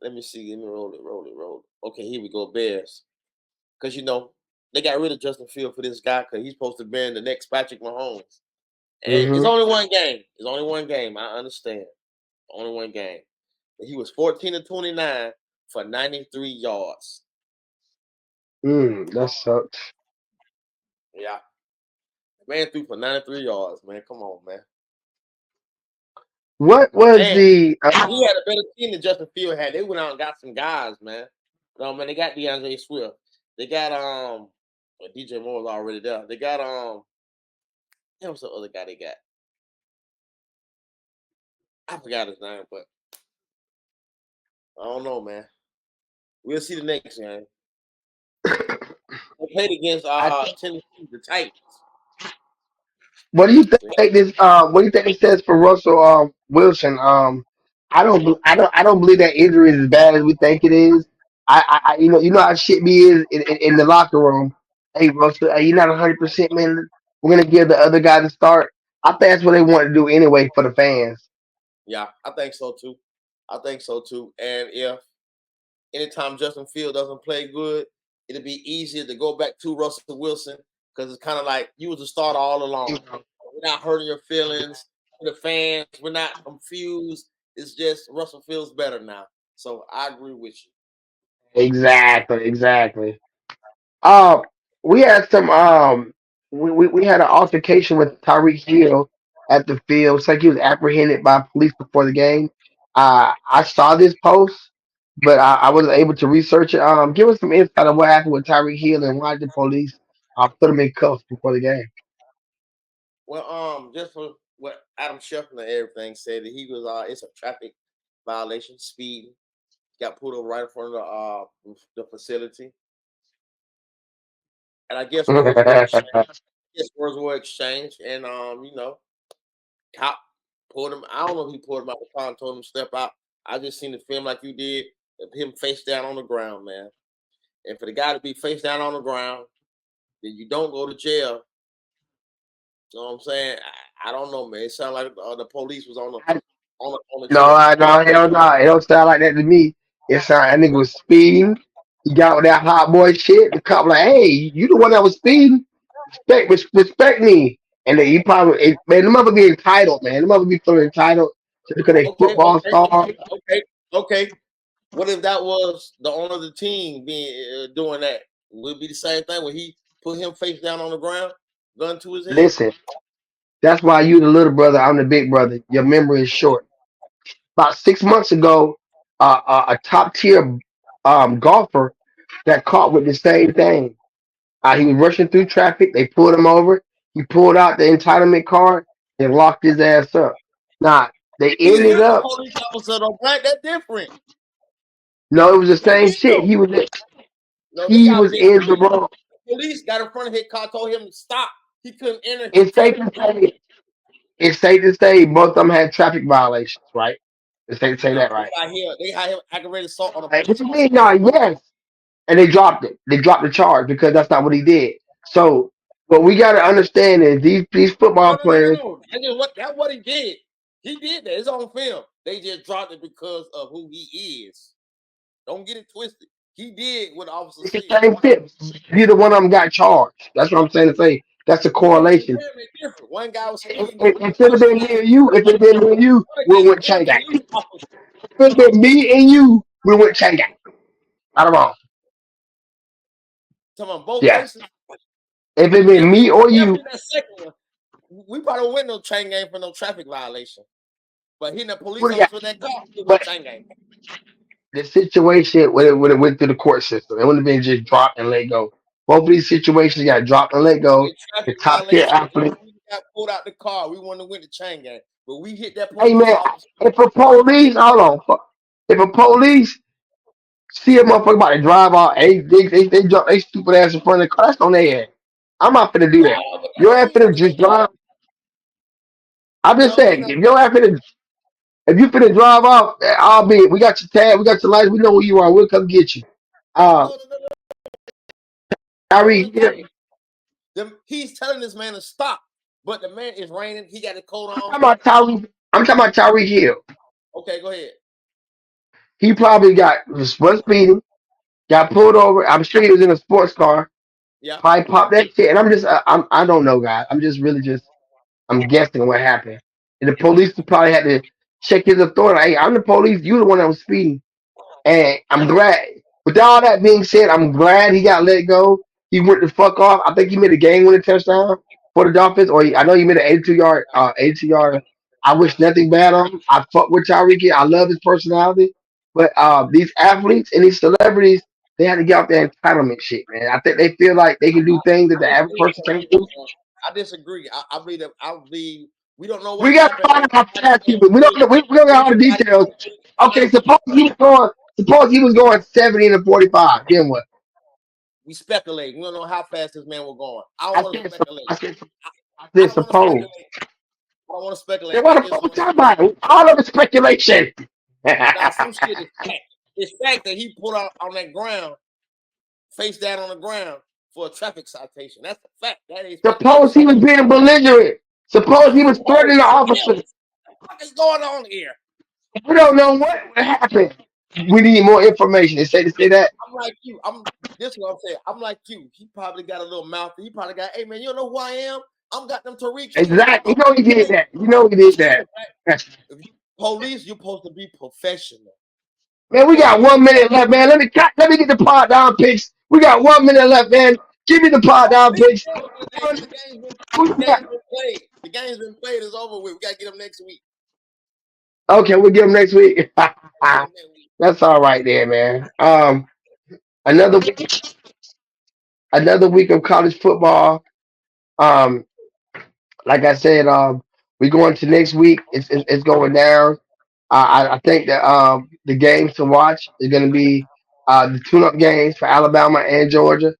Let me see. Let me roll it. Okay, here we go. Bears. Because they got rid of Justin Field for this guy because he's supposed to be the next Patrick Mahomes. And it's Mm-hmm. only one game. It's only one game. I understand. Only one game. But he was 14 to 29 for 93 yards. That sucks. Yeah. The man threw for 93 yards, man. Come on, man. What was And the he had a better team than Justin Field had. They went out and got some guys, man. No, man, they got DeAndre Swift. They got well, DJ Moore's already there. They got what's the other guy they got? I forgot his name, but I don't know, man. We'll see the next game. They played against I Tennessee, the Titans. what do you think this what do you think it says for Russell Wilson? I don't believe that injury is as bad as we think it is. I how shit be is in the locker room. Hey Russell, you're not 100%, man. We're gonna give the other guy the start. I think that's what they want to do anyway for the fans. Yeah, I think so too. I think so too. And if anytime Justin Field doesn't play good, it'll be easier to go back to Russell Wilson because it's kind of like you was a starter all along. We're not hurting your feelings. The fans, we're not confused. It's just Russell feels better now. So I agree with you. Exactly, exactly. Uh, we had some we had an altercation with Tyreek Hill at the field. It's like he was apprehended by police before the game. I saw this post, but I wasn't able to research it. Give us some insight on what happened with Tyreek Hill and why the police put him in cuffs before the game. Well, just for what Adam Schefter and everything said that he was it's a traffic violation, speeding. Got pulled over right in front of the facility, and I guess words were exchanged. Yes, words were exchanged, and cop pulled him. I don't know if he pulled him out the car and told him to step out. I just seen the film like you did, of him face down on the ground, man. And for the guy to be face down on the ground, then you don't go to jail. You know what I'm saying? I don't know, man. It sounded like the police was on the No, trail. no, hell no. It don't sound like that to me. It sound that nigga was speeding. He got with that hot boy shit. The cop like, hey, you the one that was speeding? Respect me. And then he probably, man, the mother be entitled, man. The mother be feeling entitled just because they Okay, football okay, star. okay. What if that was the owner of the team being doing that? Would it be the same thing when he put him face down on the ground, gun to his head? Listen, that's why you the little brother, I'm the big brother. Your memory is short. About 6 months ago, a top tier golfer got caught with the same thing. He was rushing through traffic. They pulled him over. He pulled out the entitlement card and locked his ass up. Now they He ended hit the up. police officer though, Black. That's different. No, it was the He same hit shit. them. No, they He got was big. in the wrong. The police got in front of his car, told him to stop. He couldn't enter his It's safe truck. to say. It's safe to say both of them had traffic violations, right? It's safe to say No, that, right? they got him aggravated assault on a Right, what police you officer. mean? No, yes. And they dropped it. They dropped the charge because that's not what he did. So what we got to understand is these football players. No. That's what he did. He did that. It's on film. They just dropped it because of who he is. Don't get it twisted. He did what the officer It's the said. same shit. Neither one of them got charged. That's what I'm saying to say. That's a But look at the correlation. environment different. One guy was speeding, It should have been me and you. If it had been me and you, we went one chain gang. police officer. If it had been me and you, we went chain gang. Out of wrong. Talking about both Yeah. cases. If it had been Definitely, me or you, definitely that second one. We probably win no chain gang for no traffic violation. But hitting a police would have got. officer with that car, it was But chain gang. the situation when it went through the court system, it would have been just dropped and let go. Both of these situations got dropped and let go. A The traffic top tier violation. athlete. We got pulled out the car. We wouldn't have went to chain gang. But we hit that Hey police man, officer. if a police, hold on, if a police see a motherfucker about to drive out, they drop they stupid ass in front of the car, that's on their head. I'm not finna do that. No, but that Your don't ass mean finna nothing. just drive. I'm just No, saying, no. if your ass finna, if you finna drive off, I'll be. We got your tag, we got your license, we know who you are. We'll come get you. Uh, No. What Kyrie, I'm yeah, telling you. He's telling this man to stop. But the man is raining. He got a coat I'm on. talking about Tyreek. I'm talking about Tyreek Hill. Okay, go ahead. He probably was speeding, got pulled over. I'm sure he was in a sports car. Yeah. Probably popped that shit, and I'm just, I don't know, guys. I'm just really just, I'm guessing what happened. And the police probably had to check his authority. Hey, I'm the police. You the one that was speeding. And I'm glad. With all that being said, I'm glad he got let go. He went the fuck off. I think he made a game winning touchdown for the Dolphins, I know he made an 82 yard, 82 yard. I wish nothing bad on him. I fuck with Tyreek Hill. I love his personality. But these athletes and these celebrities, they had to get off their entitlement shit, man. I think they feel like they can do things that I the average disagree. person can't do. I disagree. I believe that. I believe we don't know what We got to happened. find out how fast he was. We don't know. We don't got all the details. Okay, suppose he was going. Suppose he was going 70 and 45. Then what? We speculate. We don't know how fast this man was going. I don't I want to said, speculate. I said, I, I I said, don't want to suppose. speculate. I don't want to speculate. Then what I the just fuck we want to talking say about? All of the speculation. now some shit is fact. It's fact that he put out on that ground, face down on the ground for a traffic citation. That's a fact. That ain't Suppose speculation. he was being belligerent. Suppose he was Whoa, threatening the what the officer. fuck is going on here? We don't know what happened. We need more information. They say to say that. I'm like you. This is what I'm saying. I'm like you. He probably got a little mouth. He probably got, hey man, you don't know who I am? I'm got them Tariq Hill. Exactly. I'm You know he did that. You know he did that. if you police, you're supposed to be professional. Man, we got Police, 1 minute left, man. Let me get the pod down picks. We got 1 minute left, man. Give me the pot down picks. The game's been played. The game's been played. It's over with. We gotta get them next week. Okay, we'll get them next week. Get them next week. That's all right there, man. Another another week of college football. Um, like I said, we going to next week. It's going down. I think that the games to watch is going to be the tune-up games for Alabama and Georgia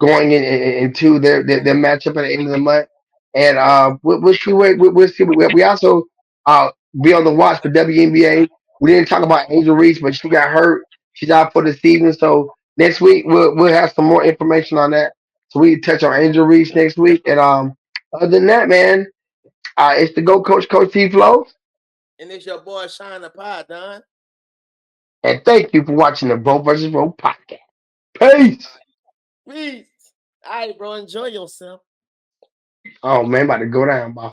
going into their matchup at the end of the month, and we'll see we'll see. We also uh, be on the watch for WNBA. We didn't talk about Angel Reese, but she got hurt. She's out for the season. So next week we'll have some more information on that. So we can touch on Angel Reese next week. And other than that, man, it's the Go Coach Coach T Flow. And it's your boy Shine the Pie, Don. And thank you for watching the Bro versus Bro podcast. Peace. Peace. All right, bro. Enjoy yourself. Oh man, about to go down, boss.